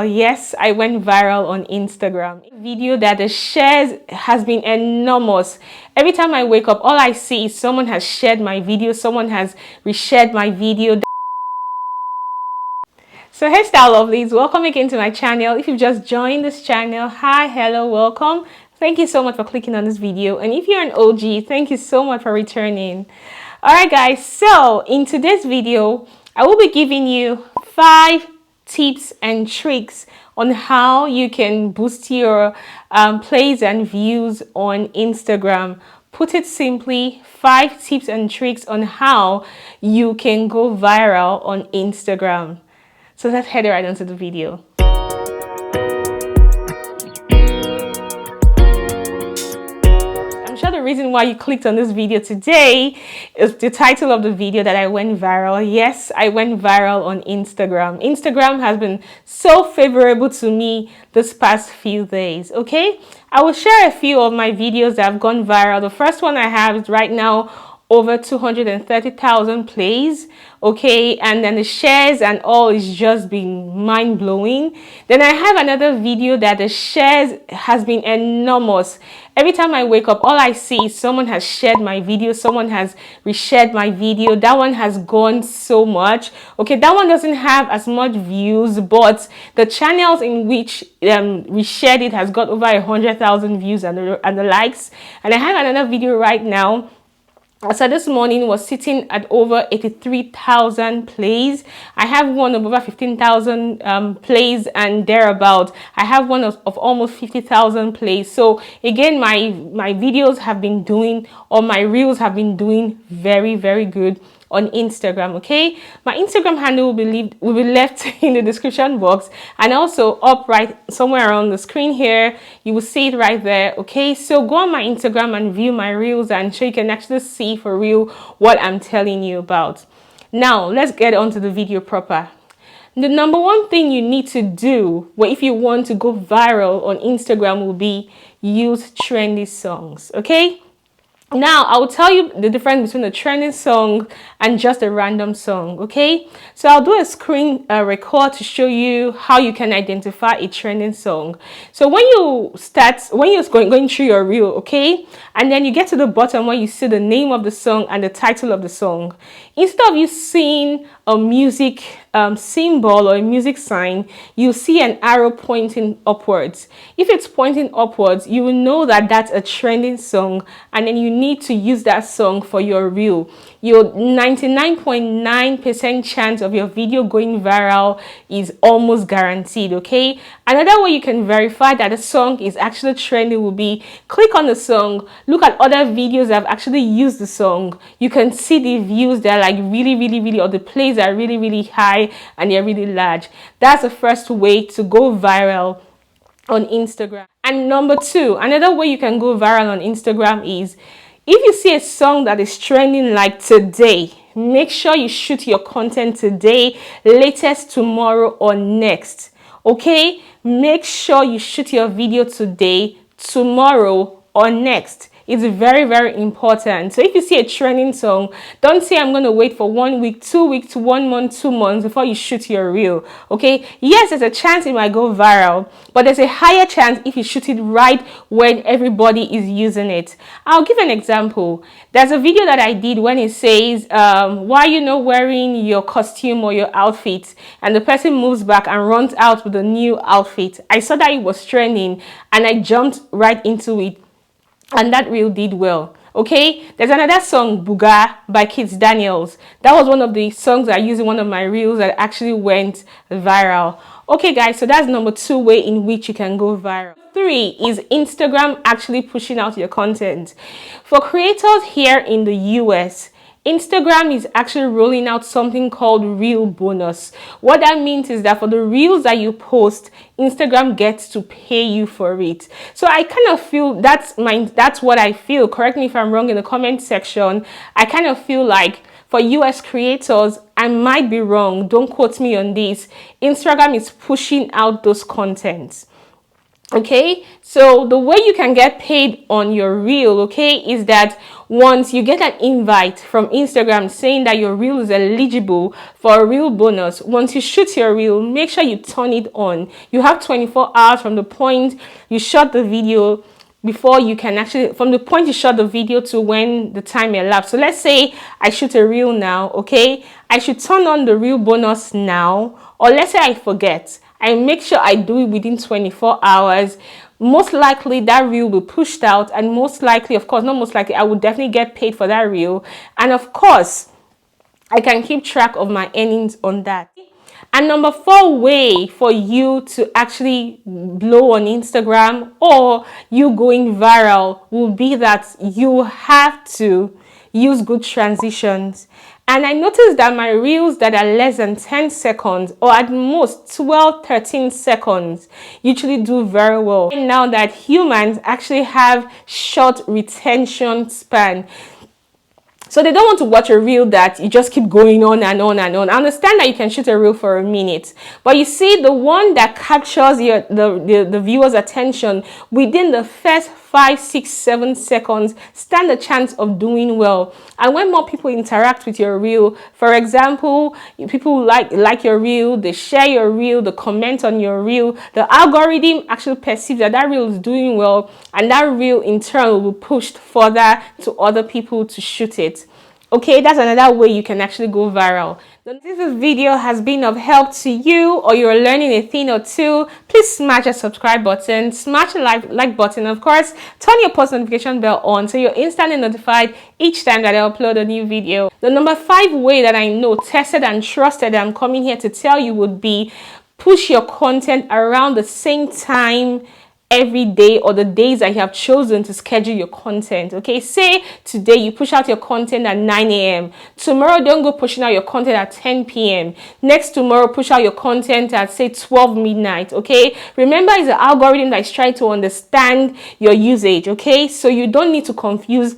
Yes, I went viral on Instagram. A video that the shares has been enormous. Every time I wake up, all I see is someone has shared my video, someone has reshared my video. So hey style lovelies, welcome again to my channel. If you've just joined this channel, hi, hello, welcome. Thank you so much for clicking on this video. And if you're an OG, thank you so much for returning. Alright guys, so in today's video, I will be giving you 5 tips and tricks on how you can boost your plays and views on Instagram. Put it simply, 5 tips and tricks on how you can go viral on Instagram. So let's head right into the video. I'm sure the reason why you clicked on this video today is the title of the video that I went viral. Yes, I went viral on Instagram. Instagram has been so favorable to me this past few days, okay? I will share a few of my videos that have gone viral. The first one I have is right now over 230,000 plays, okay, and then the shares and all is just been mind-blowing. Then I have another video that the shares has been enormous. Every time I wake up, all I see is someone has shared my video, someone has reshared my video. That one has gone so much, okay. That one doesn't have as much views, but the channels in which reshared it has got over 100,000 views and the likes. And I have another video right now. So this morning was sitting at over 83,000 plays. I have one of over 15,000 plays and thereabout. I have one of almost 50,000 plays. So again, my videos have been doing, or my reels have been doing very, very good on Instagram, okay? My Instagram handle will be left in the description box, and also up right somewhere around the screen here. You will see it right there, okay? So go on my Instagram and view my reels, and so you can actually see for real what I'm telling you about. Now, let's get on to the video proper. The number one thing you need to do if you want to go viral on Instagram will be use trendy songs, okay? Now, I will tell you the difference between a trending song and just a random song, okay? So I'll do a screen record to show you how you can identify a trending song. So when you're going through your reel, okay? And then you get to the bottom where you see the name of the song and the title of the song. Instead of you seeing a music symbol or a music sign, you see an arrow pointing upwards. If it's pointing upwards, you will know that that's a trending song, and then you need to use that song for your reel. Your 99.9% chance of your video going viral is almost guaranteed, okay? Another way you can verify that a song is actually trending will be click on the song, look at other videos that have actually used the song. You can see the views, they're like really, or the plays are really high and they're really large. That's the first way to go viral on Instagram. And number 2, another way you can go viral on Instagram is if you see a song that is trending like today, make sure you shoot your content today, latest tomorrow or next, okay? Make sure you shoot your video today, tomorrow or next. It's very important. So if you see a trending song, don't say I'm going to wait for 1 week, 2 weeks, 1 month, 2 months before you shoot your reel, okay? Yes, there's a chance it might go viral, but there's a higher chance if you shoot it right when everybody is using it. I'll give an example. There's a video that I did when it says, why are you not wearing your costume or your outfit? And the person moves back and runs out with a new outfit. I saw that it was trending and I jumped right into it. And that reel did well, okay? There's another song, Buga by Kids Daniels. That was one of the songs I used in one of my reels that actually went viral. Okay guys, so that's number 2 way in which you can go viral. 3 is Instagram actually pushing out your content. For creators here in the US, Instagram is actually rolling out something called Reel Bonus. What that means is that for the reels that you post, Instagram gets to pay you for it. So I kind of feel that's what I feel. Correct me if I'm wrong in the comment section. I kind of feel like for US creators, I might be wrong, don't quote me on this, Instagram is pushing out those contents. Okay, so the way you can get paid on your reel, okay, is that once you get an invite from Instagram saying that your reel is eligible for a reel bonus, once you shoot your reel, make sure you turn it on. You have 24 hours from the point you shot the video before you can actually, from the point you shot the video to when the time elapsed. So let's say I shoot a reel now, okay, I should turn on the reel bonus now, or let's say I forget, I make sure I do it within 24 hours. Most likely that reel will be pushed out, and most likely, of course, not most likely, I will definitely get paid for that reel. And of course, I can keep track of my earnings on that. And number 4 way for you to actually blow on Instagram or you going viral will be that you have to use good transitions. And I noticed that my reels that are less than 10 seconds or at most 12, 13 seconds usually do very well. And now that humans actually have short retention span. So they don't want to watch a reel that you just keep going on and on and on. I understand that you can shoot a reel for a minute, but you see, the one that captures the viewer's attention within the first 5, 6, 7 seconds stand a chance of doing well. And when more people interact with your reel, for example, people like your reel, they share your reel, they comment on your reel, the algorithm actually perceives that that reel is doing well, and that reel in turn will be pushed further to other people to shoot it. Okay, that's another way you can actually go viral. If this video has been of help to you or you're learning a thing or two, please smash the subscribe button, smash the like button, of course, turn your post notification bell on so you're instantly notified each time that I upload a new video. The number 5 way that I know, tested and trusted, that I'm coming here to tell you would be push your content around the same time every day, or the days that you have chosen to schedule your content. Okay, say today you push out your content at 9 a.m. Tomorrow, don't go pushing out your content at 10 p.m. Next tomorrow, push out your content at, say, 12 midnight. Okay, remember, it's the algorithm that is trying to understand your usage. Okay, so you don't need to confuse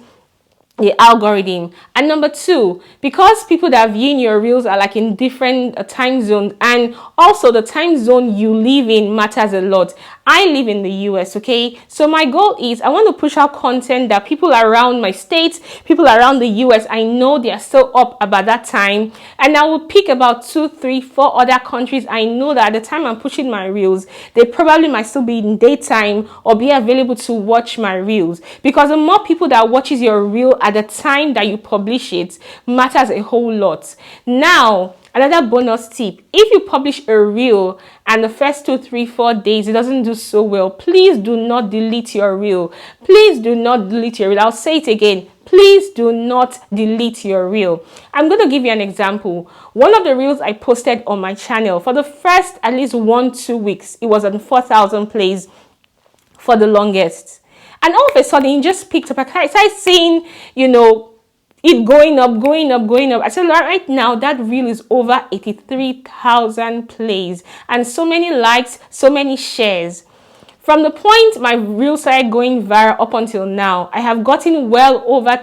the algorithm. And number 2, because people that are viewing your reels are like in different time zones, and also the time zone you live in matters a lot. I live in the US, okay? So my goal is I want to push out content that people around my state, people around the US, I know they are still up about that time. And I will pick about 2, 3, 4 other countries I know that at the time I'm pushing my reels, they probably might still be in daytime or be available to watch my reels. Because the more people that watches your reel at the time that you publish it matters a whole lot. Now, another bonus tip: if you publish a reel and the first 2, 3, 4 days it doesn't do so well, please do not delete your reel. Please do not delete your reel. I'll say it again. Please do not delete your reel. I'm going to give you an example. One of the reels I posted on my channel, for the first at least 1-2 weeks, it was on 4,000 plays for the longest. And all of a sudden, it just picked up. I started seeing, it going up, going up, going up. I said, right now, that reel is over 83,000 plays and so many likes, so many shares. From the point my reel started going viral up until now, I have gotten well over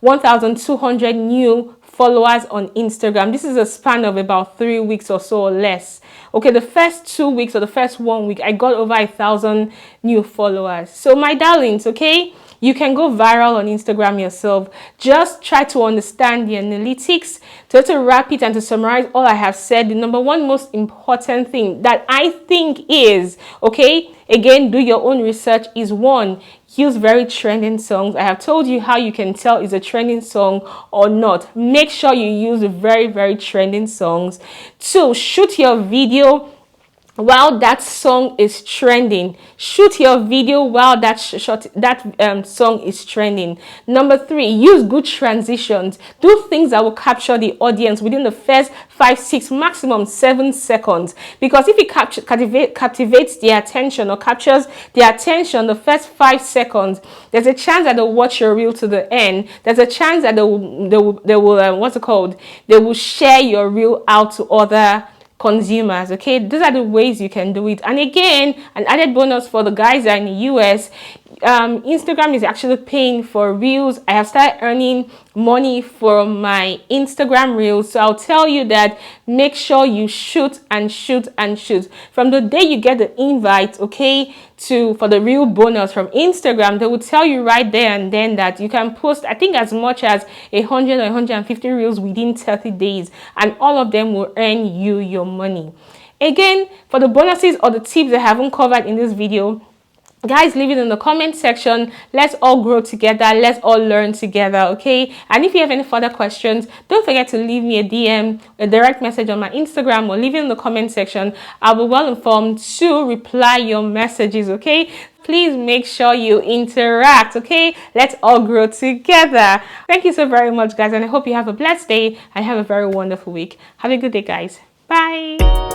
1,200 new followers on Instagram. This is a span of about 3 weeks or so, or less. Okay, the first 2 weeks or the first 1 week, I got over 1,000 new followers. So my darlings, okay, you can go viral on Instagram yourself. Just try to understand the analytics. To wrap it and to summarize all I have said, the number 1 most important thing that I think is, okay, again, do your own research, is 1, use very trending songs. I have told you how you can tell is a trending song or not. Make sure you use very, very trending songs. 2, shoot your video while that song is trending. Shoot your video while that song is trending. Number 3, use good transitions. Do things that will capture the audience within the first 5, 6, maximum 7 seconds. Because if it captivates their attention or captures their attention the first 5 seconds, there's a chance that they'll watch your reel to the end. There's a chance that they will share your reel out to other consumers. Okay, these are the ways you can do it. And again, an added bonus for the guys that are in the US, Instagram is actually paying for reels. I have started earning money from my Instagram reels. So I'll tell you that make sure you shoot and shoot and shoot. From the day you get the invite, okay, for the reel bonus from Instagram, they will tell you right there and then that you can post, I think, as much as 100 or 150 reels within 30 days, and all of them will earn you your money. Again, for the bonuses or the tips I haven't covered in this video, guys, leave it in the comment section. Let's all grow together. Let's all learn together, okay? And if you have any further questions, don't forget to leave me a DM, a direct message on my Instagram, or leave it in the comment section. I'll be well informed to reply your messages, okay? Please make sure you interact, okay? Let's all grow together. Thank you so very much, guys, and I hope you have a blessed day and have a very wonderful week. Have a good day, guys. Bye.